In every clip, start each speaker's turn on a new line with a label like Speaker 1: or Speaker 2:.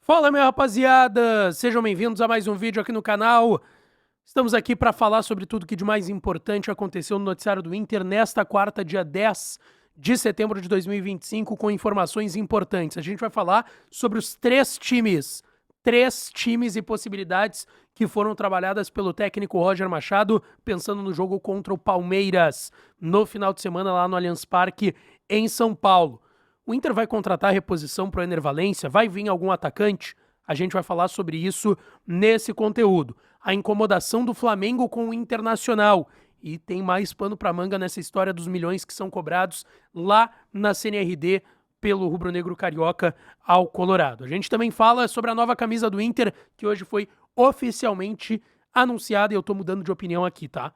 Speaker 1: Fala, minha rapaziada! Sejam bem-vindos a mais um vídeo aqui no canal. Estamos aqui para falar sobre tudo que de mais importante aconteceu no noticiário do Inter nesta quarta, dia 10 de setembro de 2025, com informações importantes. A gente vai falar sobre os três times e possibilidades que foram trabalhadas pelo técnico Roger Machado, pensando no jogo contra o Palmeiras, no final de semana lá no Allianz Parque, em São Paulo. O Inter vai contratar reposição para o Ener Valencia? Vai vir algum atacante? A gente vai falar sobre isso nesse conteúdo. A incomodação do Flamengo com o Internacional. E tem mais pano para manga nessa história dos milhões que são cobrados lá na CNRD pelo rubro-negro carioca ao Colorado. A gente também fala sobre a nova camisa do Inter, que hoje foi oficialmente anunciada, e eu tô mudando de opinião aqui, tá?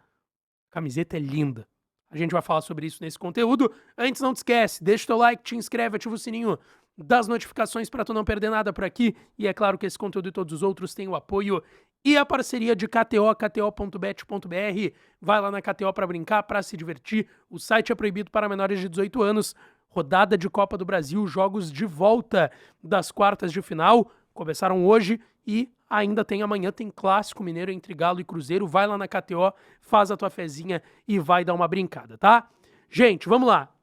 Speaker 1: A camiseta é linda. A gente vai falar sobre isso nesse conteúdo. Antes, não te esquece, deixa o teu like, te inscreve, ativa o sininho das notificações para tu não perder nada por aqui. E é claro que esse conteúdo e todos os outros têm o apoio e a parceria de KTO, kto.bet.br. Vai lá na KTO para brincar, para se divertir. O site é proibido para menores de 18 anos. Rodada de Copa do Brasil, jogos de volta das quartas de final. Começaram hoje e ainda tem amanhã, tem Clássico Mineiro entre Galo e Cruzeiro. Vai lá na KTO, faz a tua fezinha e vai dar uma brincada, tá? Gente, vamos lá.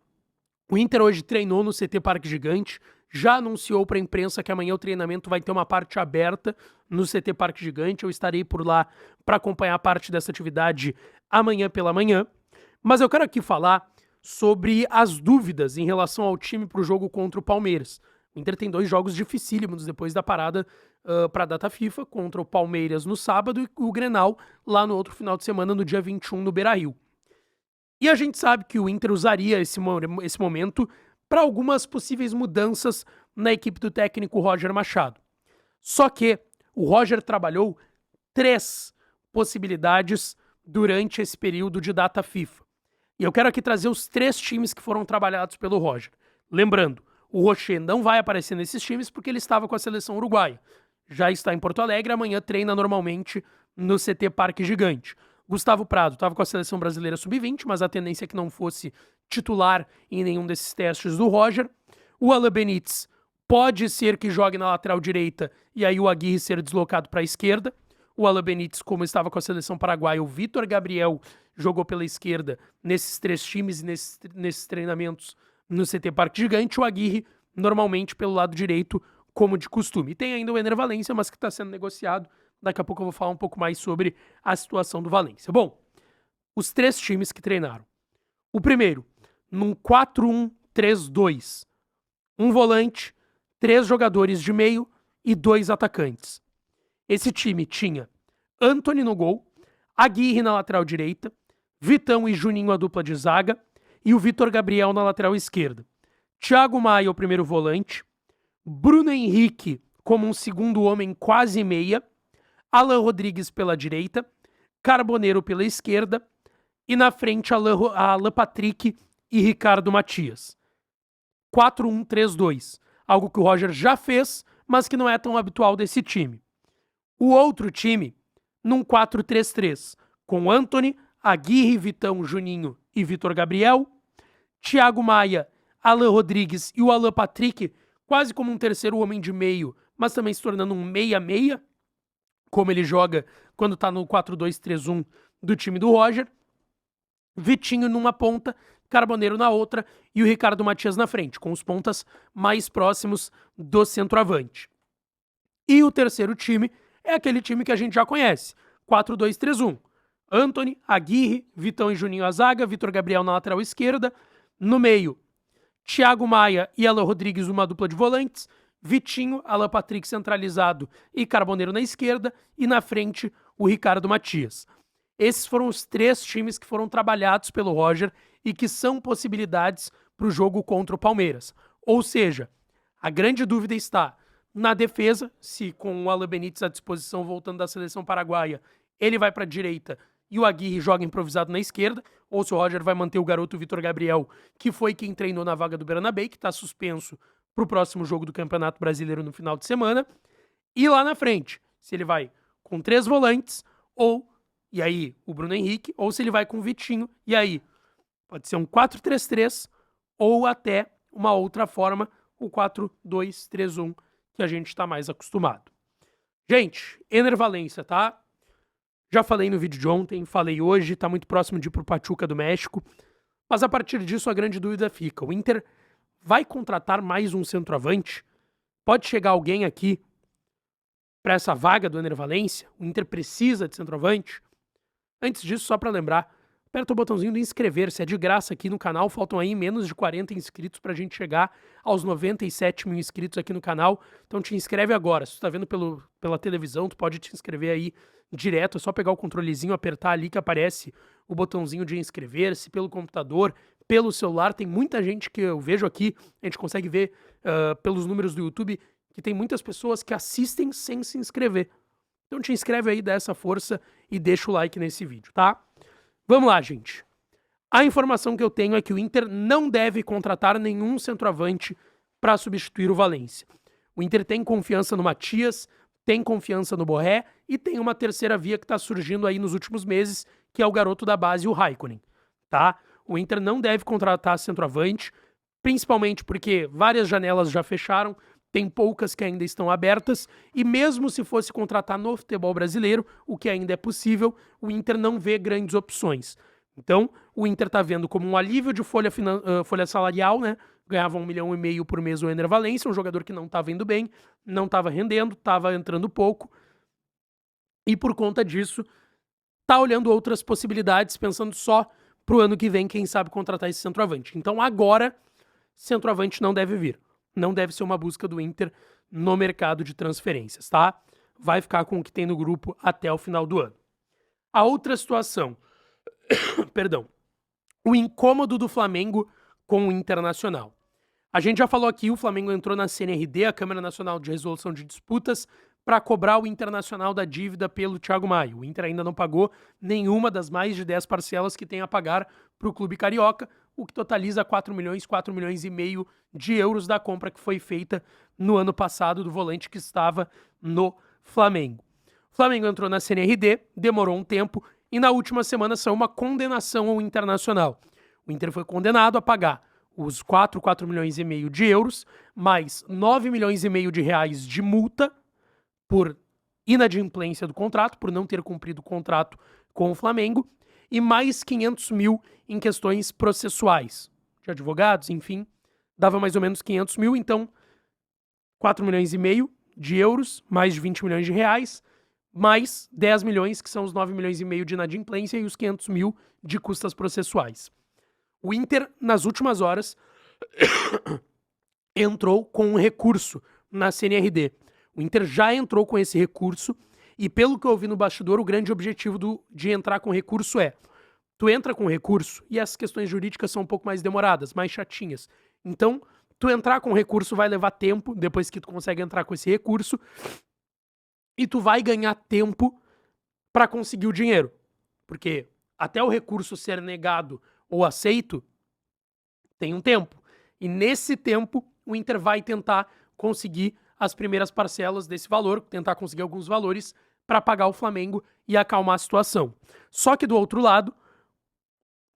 Speaker 1: O Inter hoje treinou no CT Parque Gigante, já anunciou para a imprensa que amanhã o treinamento vai ter uma parte aberta no CT Parque Gigante. Eu estarei por lá para acompanhar parte dessa atividade amanhã pela manhã. Mas eu quero aqui falar sobre as dúvidas em relação ao time para o jogo contra o Palmeiras. O Inter tem 2 jogos dificílimos depois da parada para a data FIFA, contra o Palmeiras no sábado e o Grenal lá no outro final de semana, no dia 21, no Beira-Rio. E a gente sabe que o Inter usaria esse momento para algumas possíveis mudanças na equipe do técnico Roger Machado. Só que o Roger trabalhou 3 possibilidades durante esse período de data FIFA. E eu quero aqui trazer os 3 times que foram trabalhados pelo Roger. Lembrando, o Rocher não vai aparecer nesses times porque ele estava com a seleção uruguaia. Já está em Porto Alegre, amanhã treina normalmente no CT Parque Gigante. Gustavo Prado estava com a seleção brasileira sub-20, mas a tendência é que não fosse titular em nenhum desses testes do Roger. O Alan Benítez pode ser que jogue na lateral direita e aí o Aguirre ser deslocado para a esquerda. O Alan Benítez, como estava com a seleção paraguaia, o Vitor Gabriel jogou pela esquerda nesses 3 times e nesses treinamentos no CT Parque Gigante. O Aguirre, normalmente, pelo lado direito, como de costume. E tem ainda o Ener Valencia, mas que está sendo negociado. Daqui a pouco eu vou falar um pouco mais sobre a situação do Valencia. Bom, os 3 times que treinaram. O primeiro, num 4-1-3-2. Um volante, 3 jogadores de meio e 2 atacantes. Esse time tinha Antony no gol, Aguirre na lateral direita, Vitão e Juninho a dupla de zaga e o Vitor Gabriel na lateral esquerda. Thiago Maia o primeiro volante, Bruno Henrique como um segundo homem quase meia, Alan Rodrigues pela direita, Carboneiro pela esquerda e na frente Alan Patrick e Ricardo Matias. 4-1-3-2, algo que o Roger já fez, mas que não é tão habitual desse time. O outro time, num 4-3-3, com Antony, Aguirre, Vitão, Juninho e Vitor Gabriel, Thiago Maia, Alan Rodrigues e o Alan Patrick, quase como um terceiro homem de meio, mas também se tornando um meia-meia, como ele joga quando está no 4-2-3-1 do time do Roger. Vitinho numa ponta, Carboneiro na outra e o Ricardo Matias na frente, com os pontas mais próximos do centroavante. E o terceiro time é aquele time que a gente já conhece, 4-2-3-1. Antony, Aguirre, Vitão e Juninho a zaga, Vitor Gabriel na lateral esquerda, no meio, Thiago Maia e Alan Rodrigues uma dupla de volantes, Vitinho, Alan Patrick centralizado e Carboneiro na esquerda, e na frente o Ricardo Matias. Esses foram os 3 times que foram trabalhados pelo Roger e que são possibilidades para o jogo contra o Palmeiras. Ou seja, a grande dúvida está na defesa, se com o Alan Benítez à disposição voltando da seleção paraguaia, ele vai para a direita e o Aguirre joga improvisado na esquerda, ou se o Roger vai manter o garoto Vitor Gabriel, que foi quem treinou na vaga do Bernabé, que está suspenso para o próximo jogo do Campeonato Brasileiro no final de semana. E lá na frente, se ele vai com 3 volantes, ou, e aí, o Bruno Henrique, ou se ele vai com o Vitinho, e aí, pode ser um 4-3-3, ou até uma outra forma, o 4-2-3-1, que a gente está mais acostumado. Gente, Ener Valencia, tá? Já falei no vídeo de ontem, falei hoje, tá muito próximo de ir pro Pachuca do México. Mas a partir disso a grande dúvida fica, o Inter vai contratar mais um centroavante? Pode chegar alguém aqui para essa vaga do Ener Valencia? O Inter precisa de centroavante? Antes disso, só para lembrar, aperta o botãozinho de inscrever-se, é de graça aqui no canal, faltam aí menos de 40 inscritos pra gente chegar aos 97 mil inscritos aqui no canal, então te inscreve agora. Se tu tá vendo pela televisão, tu pode te inscrever aí direto, é só pegar o controlezinho, apertar ali que aparece o botãozinho de inscrever-se, pelo computador, pelo celular. Tem muita gente que eu vejo aqui, a gente consegue ver pelos números do YouTube, que tem muitas pessoas que assistem sem se inscrever. Então te inscreve aí, dá essa força e deixa o like nesse vídeo, tá? Vamos lá, gente. A informação que eu tenho é que o Inter não deve contratar nenhum centroavante para substituir o Valencia. O Inter tem confiança no Matias, tem confiança no Borré e tem uma terceira via que está surgindo aí nos últimos meses, que é o garoto da base, o Raikkonen, tá? O Inter não deve contratar centroavante, principalmente porque várias janelas já fecharam, tem poucas que ainda estão abertas, e mesmo se fosse contratar no futebol brasileiro, o que ainda é possível, o Inter não vê grandes opções. Então, o Inter está vendo como um alívio de folha salarial, né? Ganhava 1,5 milhão por mês o Ener Valencia, um jogador que não estava indo bem, não estava rendendo, estava entrando pouco, e por conta disso, tá olhando outras possibilidades, pensando só pro ano que vem, quem sabe contratar esse centroavante. Então agora, centroavante não deve vir. Não deve ser uma busca do Inter no mercado de transferências, tá? Vai ficar com o que tem no grupo até o final do ano. A outra situação, perdão, o incômodo do Flamengo com o Internacional. A gente já falou aqui, o Flamengo entrou na CNRD, a Câmara Nacional de Resolução de Disputas, para cobrar o Internacional da dívida pelo Thiago Maia. O Inter ainda não pagou nenhuma das mais de 10 parcelas que tem a pagar para o clube carioca, o que totaliza 4 milhões e meio de euros da compra que foi feita no ano passado do volante que estava no Flamengo. O Flamengo entrou na CNRD, demorou um tempo e na última semana saiu uma condenação ao Internacional. O Inter foi condenado a pagar os 4 milhões e meio de euros, mais 9 milhões e meio de reais de multa por inadimplência do contrato, por não ter cumprido o contrato com o Flamengo, e mais 500 mil em questões processuais, de advogados, enfim, dava mais ou menos 500 mil, então 4 milhões e meio de euros, mais de 20 milhões de reais, mais 10 milhões, que são os 9 milhões e meio de inadimplência, e os 500 mil de custas processuais. O Inter, nas últimas horas, entrou com um recurso na CNRD. O Inter já entrou com esse recurso e, pelo que eu ouvi no bastidor, o grande objetivo de entrar com recurso é: tu entra com recurso e as questões jurídicas são um pouco mais demoradas, mais chatinhas. Então, tu entrar com recurso vai levar tempo, depois que tu consegue entrar com esse recurso, e tu vai ganhar tempo para conseguir o dinheiro. Porque até o recurso ser negado ou aceito, tem um tempo. E nesse tempo, o Inter vai tentar conseguir as primeiras parcelas desse valor, tentar conseguir alguns valores para pagar o Flamengo e acalmar a situação. Só que do outro lado,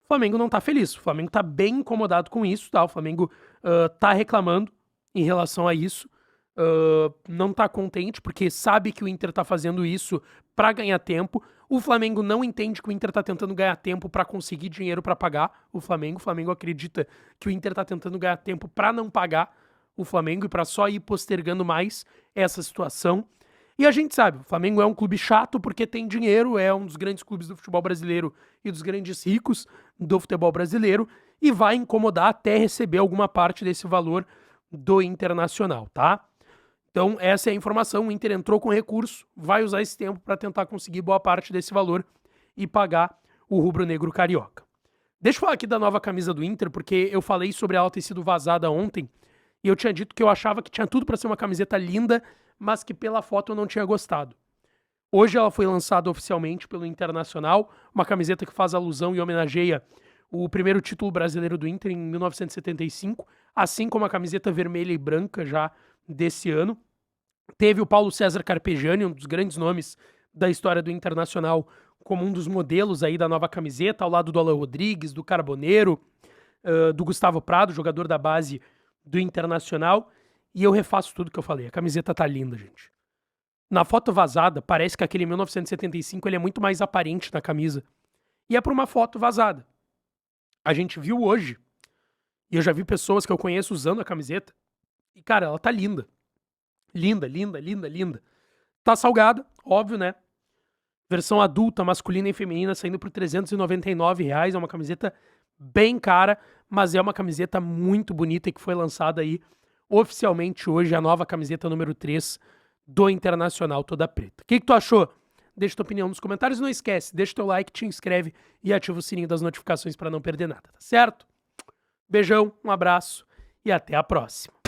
Speaker 1: o Flamengo não tá feliz. O Flamengo tá bem incomodado com isso, tá? O Flamengo tá reclamando em relação a isso. Não tá contente porque sabe que o Inter tá fazendo isso para ganhar tempo. O Flamengo não entende que o Inter tá tentando ganhar tempo para conseguir dinheiro para pagar o Flamengo. O Flamengo acredita que o Inter tá tentando ganhar tempo para não pagar o Flamengo e para só ir postergando mais essa situação. E a gente sabe, o Flamengo é um clube chato porque tem dinheiro, é um dos grandes clubes do futebol brasileiro e dos grandes ricos do futebol brasileiro e vai incomodar até receber alguma parte desse valor do Internacional, tá? Então essa é a informação, o Inter entrou com recurso, vai usar esse tempo para tentar conseguir boa parte desse valor e pagar o rubro-negro carioca. Deixa eu falar aqui da nova camisa do Inter, porque eu falei sobre ela ter sido vazada ontem e eu tinha dito que eu achava que tinha tudo para ser uma camiseta linda, mas que pela foto eu não tinha gostado. Hoje ela foi lançada oficialmente pelo Internacional, uma camiseta que faz alusão e homenageia o primeiro título brasileiro do Inter em 1975, assim como a camiseta vermelha e branca já desse ano. Teve o Paulo César Carpegiani, um dos grandes nomes da história do Internacional, como um dos modelos aí da nova camiseta, ao lado do Alan Rodrigues, do Carboneiro, do Gustavo Prado, jogador da base do Internacional. E eu refaço tudo que eu falei. A camiseta tá linda, gente. Na foto vazada, parece que aquele 1975 ele é muito mais aparente na camisa. E é por uma foto vazada. A gente viu hoje, e eu já vi pessoas que eu conheço usando a camiseta, e, cara, ela tá linda. Linda, linda, linda, linda. Tá salgada, óbvio, né? Versão adulta, masculina e feminina, saindo por R$399. É uma camiseta bem cara, mas é uma camiseta muito bonita e que foi lançada aí oficialmente hoje, a nova camiseta número 3 do Internacional toda preta. O que tu achou? Deixa tua opinião nos comentários. Não esquece, deixa teu like, te inscreve e ativa o sininho das notificações para não perder nada, tá certo? Beijão, um abraço e até a próxima.